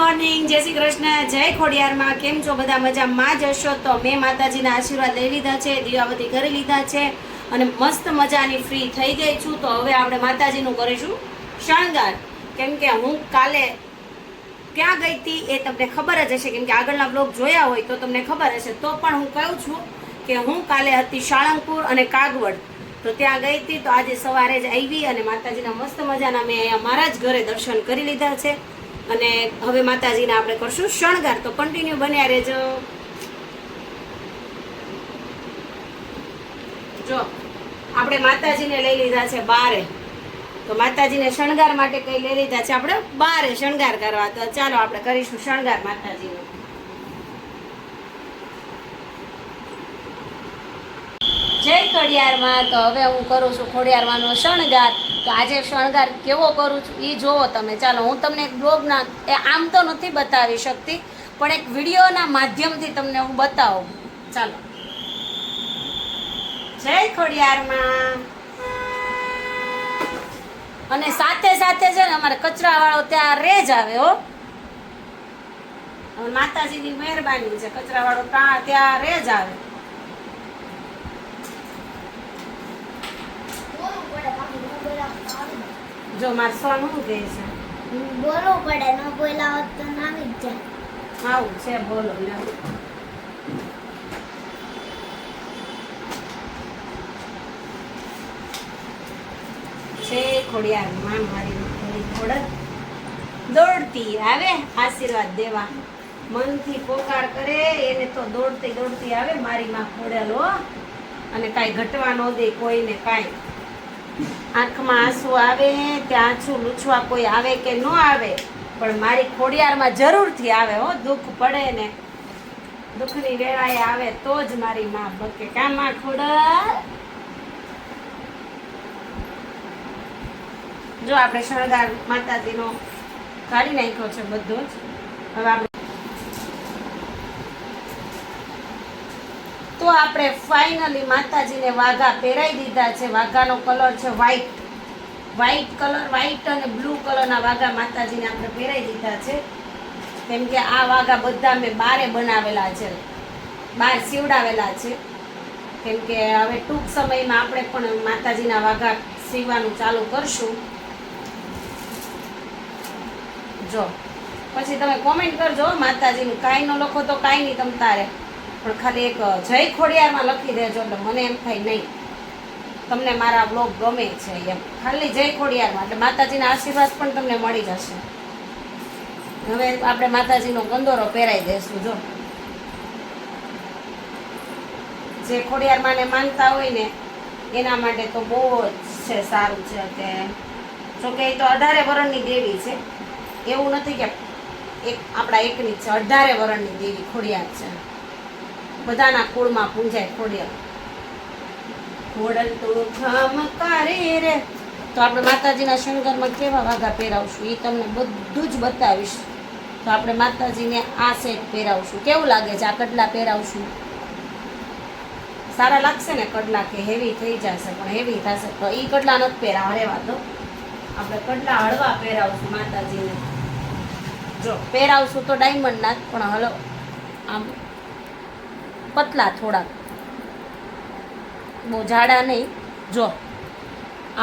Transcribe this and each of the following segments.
Morning, જય શ્રી કૃષ્ણ, જય ખોડિયારમાં. કેમ છો બધા? મજામાં જ હશો. તો મેં માતાજીના આશીર્વાદ લઈ લીધા છે, દીવાબત્તી કરી લીધા છે અને મસ્ત મજાની ફ્રી થઈ ગઈ છું. તો હવે આપણે માતાજીનું કરીશું શણગાર. કેમ કે હું કાલે ક્યાં ગઈ હતી એ તમને ખબર જ હશે, કેમ કે આગળના બ્લોગ જોયા હોય તો તમને ખબર હશે. તો પણ હું કહું છું કે હું કાલે હતી સાળંગપુર અને કાગવડ, તો ત્યાં ગઈ હતી. તો આજે સવારે જ આવી અને માતાજીના મસ્ત મજાના મેં અહીંયા મારા જ ઘરે દર્શન કરી લીધા છે. અને હવે માતાજીને આપણે કરશું શણગાર. તો કન્ટિન્યુ બન્યા રહેજો. જો આપણે માતાજીને લઈ લીધા છે બારે, તો માતાજીને શણગાર માટે કઈ લઈ લીધા છે આપણે બારે શણગાર કરવા. તો ચાલો આપણે કરીશું શણગાર માતાજીનો. જય ખોડિયારમાં. તો હવે હું કરું છું ખોડિયારમાંનો શણગાર. તો આજે શણગાર કેવો કરું છું એ જોવો તમે. ચાલો હું તમને એક બ્લોગના આમ તો નથી બતાવી શકતી, પણ એક વિડીયોના માધ્યમથી તમને હું બતાવું. ચાલો. જય ખોડિયારમાં. અને સાથે સાથે છે ને અમારે કચરાવાળો ત્યાં રેજ આવે હો. માતાજીની મહેરબાની છે, કચરાવાળો ત્યાં રેજ આવે. જો માર સોન શું કહે છે? બોલવું પડે, ન બોલા હોત તો નાવી જ જાય. આવું છે, બોલો. છે ખોડિયારમાં મારી ખોડક દોડતી આવે આશીર્વાદ દેવા. મનથી પોકાર કરે એને તો દોડતી દોડતી આવે મારી માં ખોડેલો. અને કાંઈ ઘટવા ન દે કોઈને કાંઈ. આંખમાં આંસુ આવે ત્યાં આંસુ લૂછવા કોઈ આવે કે ન આવે, પણ મારી ખોડિયારમાં જરૂરથી આવે હો. દુઃખ પડે ને દુઃખની વેળાએ આવે તો જ મારી માં બકે. કાં માં ખોડલ? જો આપણે શણગાર માતાજીનો કાઢી નાખ્યો છે બધો જ. હવે આપણે તો આપણે ફાઇનલી માતાજીને વાઘા પહેરાવી દીધા છે. વાઘાનો કલર છે વ્હાઈટ કલર, વ્હાઈટ અને બ્લુ કલરના વાઘા માતાજીને આપણે પહેરાવી દીધા છે. કેમ કે આ વાઘા બધા મેં બારે બનાવેલા છે, બાર સીવડાવેલા છે. કેમ કે હવે ટૂંક સમયમાં આપણે પણ માતાજીના વાઘા સીવવાનું ચાલુ કરશું. જો પછી તમે કોમેન્ટ કરજો માતાજીનું. કાંઈ ન લખો તો કાંઈ નહીં તમ તારે, પણ ખાલી એક જય ખોડિયારમાં લખી દેજો, એટલે મને એમ થાય નહીં તમને મારા બ્લોગ ગમે છે એમ. ખાલી જય ખોડિયારમાં એટલે માતાજીના આશીર્વાદ પણ તમને મળી જશે. હવે આપણે માતાજીનો ગંદોરો પહેરાવી દઈશું. જો જે ખોડિયારમાંને માનતા હોય ને એના માટે તો બહુ જ છે, સારું છે. કે જોકે એ તો 18 વરણની દેવી છે, એવું નથી કે એક આપણા એકની છે. 18 વરણની દેવી ખોડિયાર છે. બધાના કુળમાં પૂંજાય ખોડિયાર. ખોડલ તો ખમકારી રે. તો આપણે માતાજીના શણગારમાં કેવા વાઘા પહેરાવશું એ તમને બધું જ બતાવીશ. તો આપણે માતાજીને આ સેટ પહેરાવશું. કેવું લાગે છે? આ કડલા પહેરાવશું. સારા લાગશે ને કડલા? કે હેવી થઈ જશે? પણ હેવી થશે તો એ કડલા નથી પહેરાવા, રહેવા દો. આપણે કડલા હળવા પહેરાવશું માતાજીને. જો પહેરાવશું તો ડાયમંડ ના, પણ હલો આમ પતલા થોડાક, બહુ જાડા નહીં. જો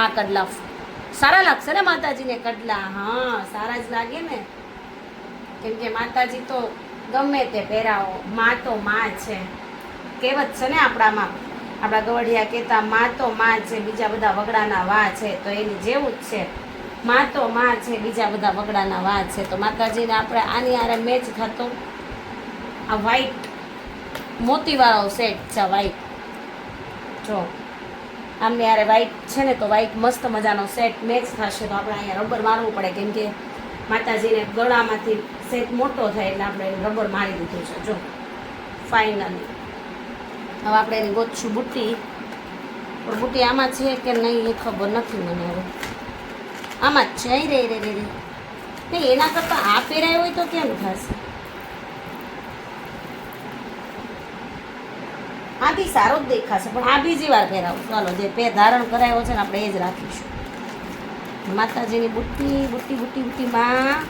આ કડલા સારા લાગશે ને માતાજીને કડલા? હા, સારા જ લાગે ને. કેમ કે માતાજી તો ગમે તે પહેરાવો, માં તો માં છે. કહેવત છે ને આપણામાં, આપણા ગવડિયા કહેતા માં તો માં છે, બીજા બધા વગડાના વા છે. તો એની જેવું જ છે, માં તો માં છે, બીજા બધા વગડાના વા છે. તો માતાજીને આપણે આની આરે મેચ થતો આ વ્હાઈટ મોતીવાળો સેટ છે. વ્હાઈટ જો આમને યારે વ્હાઈટ છે ને, તો વ્હાઈટ મસ્ત મજાનો સેટ મેચ થશે. તો આપણે અહીંયા રબર મારવું પડે, કેમ કે માતાજીને ગળામાંથી સેટ મોટો થાય એટલે આપણે રબર મારી દીધું છે. જો ફાઇનલી હવે આપણે એની ગોતશું બુટ્ટી. પણ બુટ્ટી આમાં છે કે નહીં એ ખબર નથી મને. હવે આમાં જ છે. અહીં રે રે રે રે નહીં, એના કરતાં આ પહેરાય હોય તો કેમ થશે? આ બી સારો જ દેખાશે, પણ આ બીજી વાર પહેરાવું. ચાલો, જે ધારણ કરાયો છે ને આપણે એ જ રાખીશું. માતાજીની બુટ્ટી બુટ્ટી બુટ્ટી બુટ્ટીમાં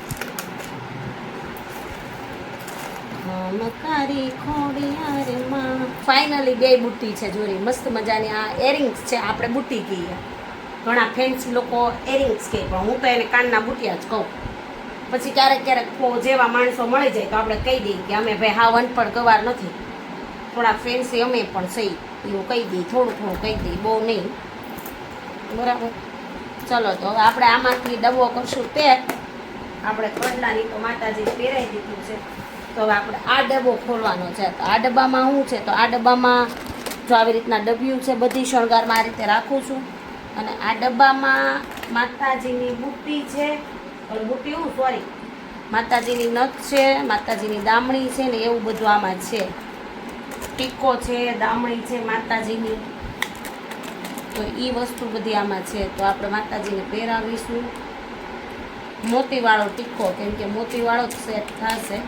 મમકારી ખોડિયારમાં ફાઇનલી બે બુટ્ટી છે જોરી મસ્ત મજાની આ એરિંગ્સ છે આપણે બુટ્ટી કહીએ ઘણા ફેન્સી લોકો એરિંગ્સ કહે પણ હું તો એને કાનના બુટિયા જ કહું પછી ક્યારેક ક્યારેક જેવા માણસો મળી જાય તો આપણે કહી દઈએ કે અમે ભાઈ હા અનપઢ ગવાર નથી થોડા ફેન્સી અમે પણ સહી એવું કહી દઈએ થોડું થોડું કહી દઈએ બહુ નહીં બરાબર ચલો તો હવે આપણે આમાંથી ડબ્બો કરશું તે આપણે કડલાની તો માતાજી પહેરાઈ દીધું છે તો હવે આપણે આ ડબ્બો ખોલવાનો છે તો આ ડબ્બામાં શું છે તો આ ડબ્બામાં જો આવી રીતના ડબ્યું છે બધી શણગારમાં આ રીતે રાખું છું અને આ ડબ્બામાં માતાજીની બુટ્ટી છે બુટ્ટી હું સોરી માતાજીની નથ છે માતાજીની દામણી છે ને એવું બધું આમાં છે ટીકો છે દામણી છે માતાજીની તો એ વસ્તુ બધી આમાં છે તો આપણે માતાજીને પહેરાવીશું મોતીવાળો ટીકો કેમ કે મોતીવાળો જ સેટ થશે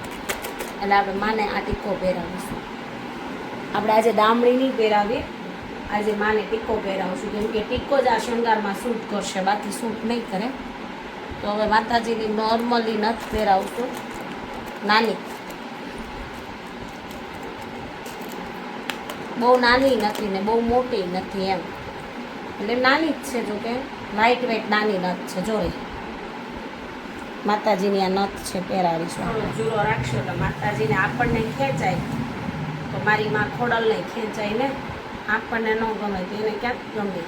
એટલે આપણે માને આ ટીકો પહેરાવીશું આપણે આજે દામણી નહીં પહેરાવીએ આજે માને ટીકો પહેરાવશું કેમ કે ટીકો જ આ શણગારમાં સૂટ કરશે બાકી સૂટ નહીં કરે તો હવે માતાજીની નોર્મલી નથી પહેરાવશું નાની બહુ નાની નથી ને બહુ મોટી નથી એમ એટલે નાની જ છે જો કે લાઇટ વેટ નાની નથ છે જોઈ માતાજીની આ નથ છે પહેરાવીશું જુરો રાખશો તો માતાજીને આપણને ખેંચાય તો મારી માં ખોડલને ખેંચાય ને આપણને ન ગમે તો એને ક્યાંક ગમે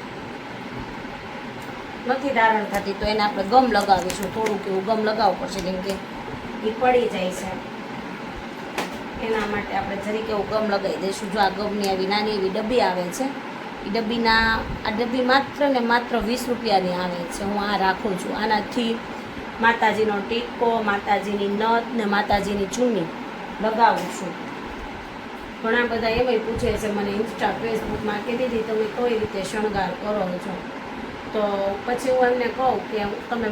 નથી ધારણ થતી તો એને આપણે ગમ લગાવીશું થોડુંક એવું ગમ લગાવવું પડશે કેમ કે એ પડી જાય છે એના માટે આપણે જરીક એવું ગમ લગાવી દઈશું જો આ ગમની આવી નાની એવી ડબ્બી આવે છે એ ડબ્બીના આ ડબ્બી માત્ર ને માત્ર 20 રૂપિયાની આવે છે હું આ રાખું છું આનાથી માતાજીનો ટીકો માતાજીની નથ ને માતાજીની ચૂની લગાવું છું ઘણા બધા એમાંય પૂછે છે મને ઇન્સ્ટા ફેસબુકમાં કે દીદી તમે કઈ રીતે શણગાર કરો છો તો પછી હું એમને કહું કે તમે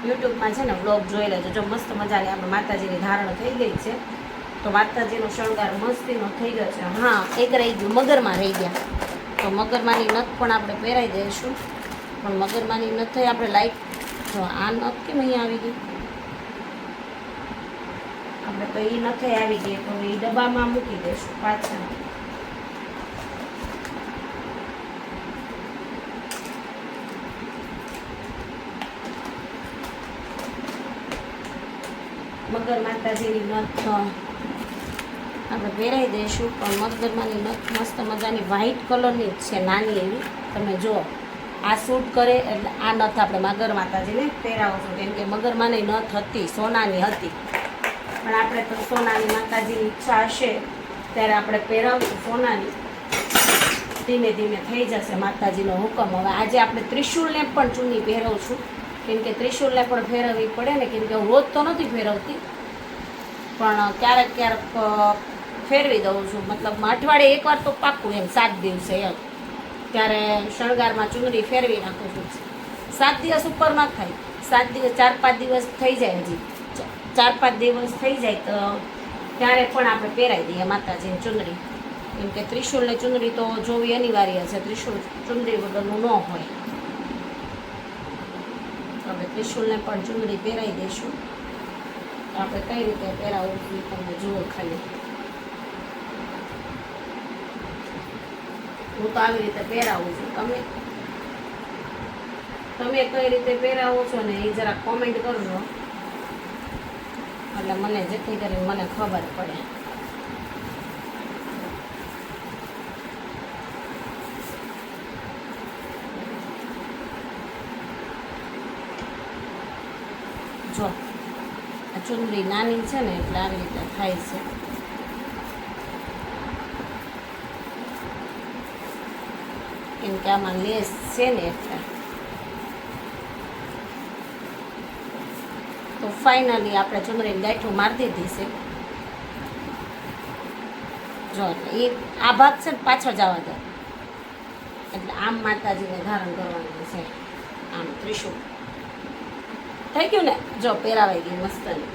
યુટ્યુબમાં છે ને વ્લોગ જોઈ લેજો જો મસ્ત મજાની આપણે માતાજીની ધારણ થઈ ગઈ છે તો માતાજીનો શણગાર મસ્તીનો થઈ ગયો છે હા એક રહી ગયું મગરમાં રહી ગયા તો મગરમાંની નથ પણ આપણે પહેરાવી દઈશું પણ મગરમાંની નથ થઈ આપણે લાઈટ જો આ નથ કેમ અહીંયા આવી ગઈ આપણે તો એ નથી આવી ગઈ તો એ ડબ્બામાં મૂકી દઈશું પાછા મગર માતાજીની નથ આપણે પહેરાવી દઈશું પણ મગરમાંની નથ મસ્ત મજાની વ્હાઈટ કલરની જ છે નાની એવી તમે જુઓ આ સૂટ કરે એટલે આ નથ આપણે મગર માતાજીને પહેરાવશું કેમ કે મગરમાંની નથ હતી સોનાની હતી પણ આપણે તો સોનાની માતાજીની ઈચ્છા હશે ત્યારે આપણે પહેરાવશું સોનાની ધીમે ધીમે થઈ જશે માતાજીનો હુકમ હવે આજે આપણે ત્રિશુલને પણ ચૂની પહેરાવશું કેમ કે ત્રિશુલને પણ ફેરવવી પડે ને કેમ કે હું રોજ તો નથી ફેરવતી પણ ક્યારેક ક્યારેક ફેરવી દઉં છું મતલબ અઠવાડિયે એકવાર તો પાક્કું એમ 7 દિવસે એમ ત્યારે શણગારમાં ચૂંદડી ફેરવી નાખું છું 7 દિવસ ઉપર ન થાય 7 દિવસ 4-5 દિવસ થઈ જાય હજી 4-5 દિવસ થઈ જાય તો ત્યારે પણ આપણે પહેરાવી દઈએ માતાજીની ચૂંદડી કેમ કે ત્રિશુલની ચૂંદડી તો જોવી અનિવાર્ય છે ત્રિશુલ ચૂંદડી વગરનું ન હોય આપણે ત્રિશુલને પણ ચૂંદડી પહેરાવી દઈશું આપણે કઈ રીતે પહેરાવું તમને જુઓ ખાલી હું તો આવી રીતે પહેરાવું છું તમે કઈ રીતે પહેરાવો છો ને એ જરા કોમેન્ટ કરજો એટલે મને જેથી કરીને મને ખબર પડે જો આ ચૂંદડી નાની છે ને એટલે આવી રીતે થાય છે કેમ કે આમાં લેસ છે ને એટલે તો ફાઇનલી આપણે ચૂંદડીની ગાંઠું મારી દીધી છે જો એટલે એ આ ભાગ છે ને પાછળ જવા દે એટલે આમ માતાજીને ધારણ કરવાનું છે આમ ત્રિશુળ થઈ ગયું ને જો પહેરાવાઈ ગઈ મસ્તની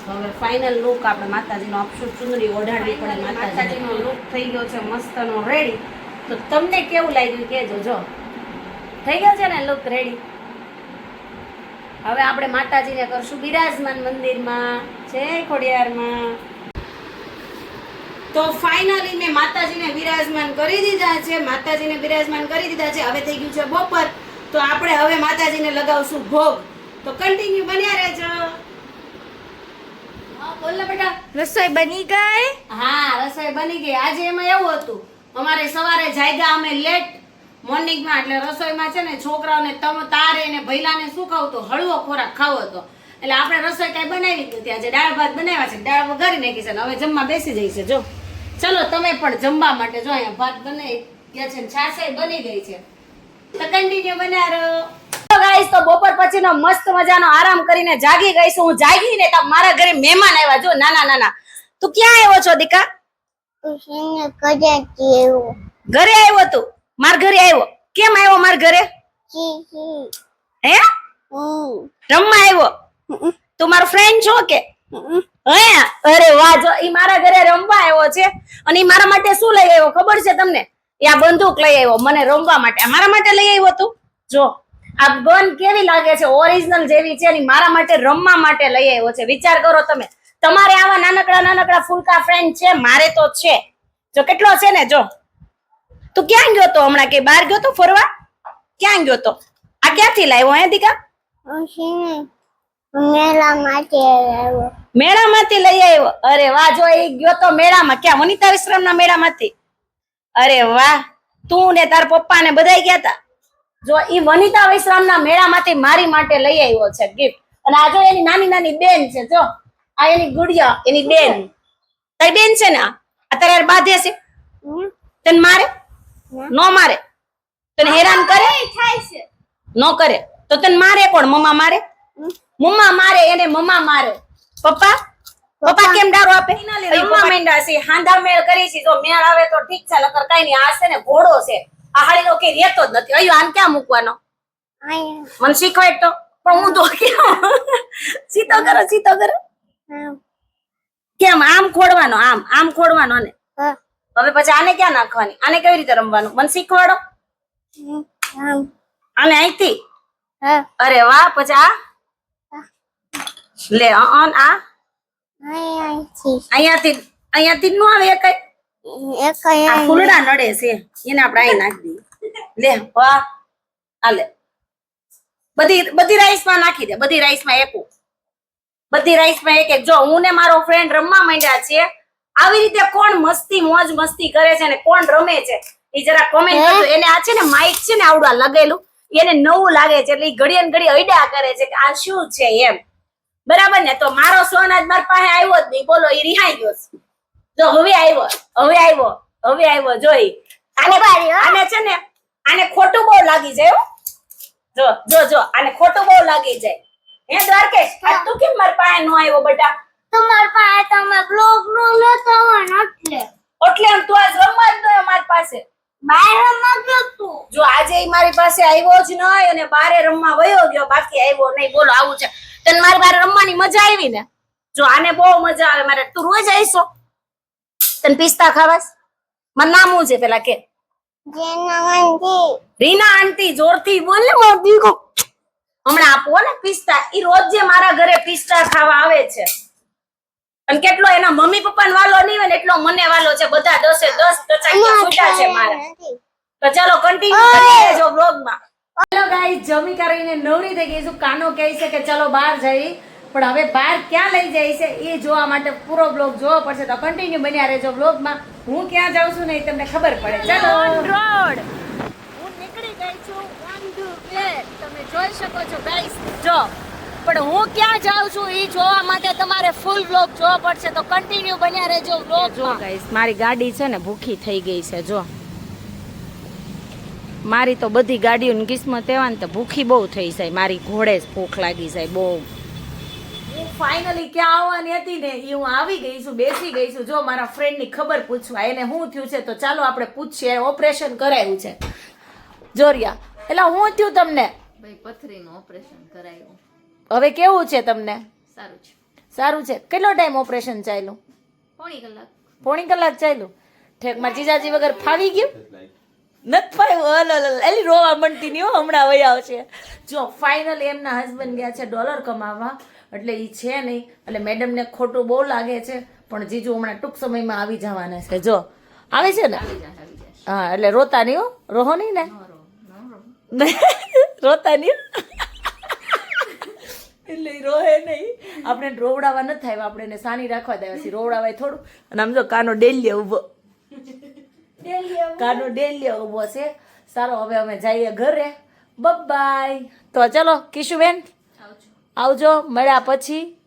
હવે ફાઇનલ લુક આપણે માતાજીનો આપશું ચૂંદડી ઓઢાડવી પડે માતાજીનો લુક થઈ ગયો છે મસ્તનો રેડી તો તમને કેવું લાગ્યું કહેજો જો થઈ ગયો છે ને લુક રેડી હવે આપણે માતાજીને કરશું બિરાજમાન મંદિરમાં જય ખોડિયારમાં તો ફાઇનલી મેં માતાજીને બિરાજમાન કરી દીધા છે. માતાજીને બિરાજમાન કરી દીધા છે. હવે થઈ ગયું છે બપોર, તો આપણે હવે માતાજીને લગાવશું ભોગ. તો કન્ટિન્યુ બન્યા રહેજો. હા બોલ ને બેટા. રસોઈ બની ગઈ. હા રસોઈ બની ગઈ. આજે એમાં એવું હતું, અમારે સવારે જાગ્યા અમે લેટ મોર્નિંગમાં, એટલે રસોઈમાં છે ને છોકરાઓને તારે ને ભૈલાને શું ખાવું તો હળવો ખોરાક ખાવો હતો, એટલે આપણે રસોઈ કાંઈ બનાવી જ નથી. આજે દાળ ભાત બનાવ્યા છે, દાળ વઘારી નાખી છે ને હવે જમવા બેસી જઈ છે. જો ચલો તમે પણ જમવા માટે. જો અહીંયા ભાત બનાવી ગયા છે ને છાશ બની ગઈ છે. તો કન્ટિન્યુ બન્યા રહો. ગાઈસ તો બપોર પછીનો મસ્ત મજાનો આરામ કરીને જાગી ગઈ છું. હું જાગી ને તો મારા ઘરે મહેમાન આવ્યા. જો નાના નાના. તું ક્યાં આવ્યો છો દીકા? ઘરે આવ્યો તું? માર ઘરે આવ્યો? કેમ આવ્યો માર ઘરે? હે રમવા આવ્યો? તું મારો ફ્રેન્ડ છો કે? હે અરે વાહ. જો ઈ મારા ઘરે રમવા આવ્યો છે અને ઈ મારા માટે શું લઈ આવ્યો ખબર છે તમને? એ આ બંદૂક લઈ આવ્યો મને રમવા માટે. મારા માટે લઈ આવ્યો તું. જો આ ગન કેવી લાગે છે, ઓરિજિનલ જેવી છે ને મારા માટે રમવા માટે લઈ આવ્યો છે. વિચાર કરો તમે, તમારે આવા નાનકડા નાનકડા ફૂલકા ફ્રેન્ડ છે? મારે તો છે. જો કેટલો છે ને. જો તું ક્યાં ગયો તો હમણાં? કે બહાર ગયો તો ફરવા? ક્યાં ગયો તો? આ ક્યાંથી લાવ્યો હે દીકા? મેળામાંથી લઈ આવ્યો. અરે વાહ. જો એ ગયો તો મેળામાં. ક્યાં? વનિતા વિશ્રામના મેળામાંથી? અરે વાહ. તું ને તાર પપ્પા ને બધાય ગયા તા? જો ઈ વનિતા વિશ્રામના મેળામાંથી મારી માટે લઈ આવ્યો છે ગિફ્ટ. અને આ જો એની નાની નાની બેન છે. જો આ એની ગુડિયા, એની બેન. તારી બેન છે ને? આ તારે બાંધે છે? તને મારે? નો મારે? તને હેરાન કરે? નો કરે તો તને મારે કોણ? મમ્મા મારે? મમ્મા મારે એને. મમ્મા મારે. પપ્પા? પપ્પા કેમ દારૂ આપે? રમવા માંડ્યા છે. હાંધા મેળ કરી છે. જો મેળ આવે તો ઠીક છે, નકર કઈ નહીં. આ છે ને ઘોડો છે. આ હાળીનો કે રહેતો જ નથી. અયો આને ક્યાં મૂકવાનો? મને શીખવાડ તો. પણ હું તો કેમ સીતો કરો, સીતો કરો. કેમ આમ ખોડવાનો? આમ આમ ખોડવાનો ને. હવે પછી આને ક્યાં નાખવાની? આને કેવી રીતે રમવાનું? મને શીખવાડો. આને અહીંથી? અરે વાહ. પછી આ લે આ અહીંયાથી નો આવે કઈ. આ ફૂલડા નડે છે એને આપણે અહીં નાખી દઈએ. લે વાહ. આ લે બધી રાઈસ માં નાખી દે. બધી રાઈસ માં એક. બધી રાઈસ માં એક એક. જો હું ને મારો ફ્રેન્ડ રમવા માંડ્યા છીએ. આવી રીતે કોણ મસ્તી મોજ મસ્તી કરે છે ને કોણ રમે છે એ જરા કોમેન્ટ કરજો. એને આ છે ને માઇક છે ને આવડા લગેલું, એને નવું લાગે છે એટલે ઈ ઘડીએ ને ઘડીએ અડ્યા કરે છે કે આ શું છે એમ. બરાબર ને? તો મારો સોન આજ મારા પાસે આવ્યો જ નહીં. બોલો એ રિહાઈ ગયો. જો હવે આવ્યો, હવે આવ્યો, હવે આવ્યો. જોઈ આને છે ને આને ખોટું બહુ લાગી જાય. જો જો જો આને ખોટું બહુ લાગી જાય. હે દ્વારકેશ, આ તું કેમ મારા પાસે નો આવ્યો બેટા? તમારા પાસે તમે બ્લોગ નો લેતો હોય એટલે એટલે તું આજ રમવા જ નયો મારી પાસે. બહાર રમવા ગયો તું. જો આજે ઈ મારી પાસે આવ્યો જ નહીં અને બારે રમવા વયો ગયો, બાકી આવ્યો નહીં. બોલો આવું છે. તને મારી બારે રમવાની મજા આવી ને? જો આને બહુ મજા આવે. મારે તું રોજ આવીશો? તને પિસ્તા ખાવાસ? મારું નામ શું છે પેલા કે? રીના આંટી. જોરથી બોલ ને મોદી કો. હમણાં આપો ને પિસ્તા. ઈ રોજ જે મારા ઘરે પિસ્તા ખાવા આવે છે. અને કેટલો એના મમ્મી પપ્પાને વાલો નહીં હોય ને એટલો મને વાલો છે. બધા 10 ટચાક્યા છૂટા છે મારા. તો ચાલો કન્ટિન્યુ કરીએ જો બ્લોગમાં. હેલો ગાઈસ, જમી કરીને નવરી થઈ ગઈ છું. કાનો કહે છે કે ચલો બહાર જઈ, પણ હવે બહાર ક્યાં લઈ જાય છે એ જોવા માટે પૂરો બ્લોગ જોવો પડશે. તો કન્ટિન્યુ બન્યા રહેજો બ્લોગમાં. હું ક્યાં જાઉં છું ને એ તમને ખબર પડે. ચાલો રોડ હું નીકળી ગઈ છું ઓન ધ વે. તમે જોઈ શકો છો ગાઈસ. જો પણ હું ક્યાં જાઉં છું એ જોવા માટે તમારે ફૂલ બ્લોગ જોવો પડશે. તો કન્ટિન્યુ બન્યા રહેજો બ્લોગ. જો ગાઈસ મારી ગાડી છે ને ભૂખી થઈ ગઈ છે. જો મારી તો બધી ગાડીઓની કિસ્મત એવા ને તો ભૂખી બહુ થઈ જાય. મારી ઘોડે જ ભૂખ લાગી જાય બહુ. હું ફાઇનલી ક્યાં આવવાની હતી ને એ હું આવી ગઈ છું, બેસી ગઈ છું. જો મારા ફ્રેન્ડની ખબર પૂછવા એને શું થયું છે તો ચાલો આપણે પૂછીએ. ઓપરેશન કરાયું છે જોરિયા. એટલે હું થયું તમને? ભાઈ પથરીનું ઓપરેશન કરાયું. હવે કેવું છે તમને? સારું છે. સારું છે. કેટલો ટાઈમ ઓપરેશન ચાલ્યું? પોણી કલાક. પોણી કલાક ચાલ્યું. ઠેક મારા જીજાજી વગર ફાવી ગયું? નથી ફાવ્યું. એલી રોવા મળતી નહીં હમણાં વહી આવશે. જો ફાઇનલ એમના હસબન્ડ ગયા છે ડોલર કમાવા, એટલે એ છે નહીં, એટલે મેડમને ખોટું બહુ લાગે છે, પણ જીજુ હમણાં ટૂંક સમયમાં આવી જવાના છે. જો આવે છે ને, આવી જાય હા, એટલે રોતા નહીં હો, રોહો નહીં ને, ન રહો. રોતા નહીં એટલે ઈ રોહે નહીં. આપણે રોવડાવવા નથી થાય, આપણે એને સાની રાખવા દેવા છે, રોવડાવાય થોડું. અને આમ જો કાનો ડેલીએ ઊભો, કાનો ડેલીએ ઊભો છે. સારો, હવે અમે જઈએ ઘરે. બાય. તો ચલો કિશુબેન આવજો. આવજો, મળ્યા પછી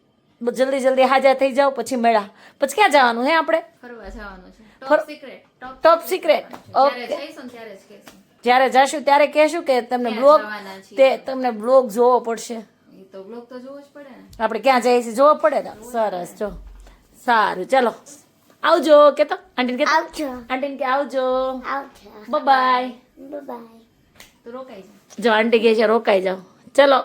જલ્દી જલ્દી હાજર થઈ જાઓ, પછી મળ્યા પછી ક્યાં જવાનું હે આપણે? ફરવા જવાનું છે. ફર- ટોપ સિક્રેટ. Top secret. જ્યારે ઓકે, જઈશું ને ત્યારે જ કહેશું. જ્યારે જાશું ત્યારે કહેશું કે તમને ક્યાં બ્લોગ, જવાના છીએ. તે તમને બ્લોગ જોવો પડશે. એ તો બ્લોગ તો જોવો જ પડે ને. આપણે ક્યાં જઈએ છીએ જોવો પડે ને. સરસ, જો સારું, ચલો આવજો. કે તો આંટીને કે આવજો. આંટીને કે આવજો. આવજો. બાય. બાય. તો રોકાઈ જાય. જો આંટી કહે છે રોકાઈ જાઓ. ચલો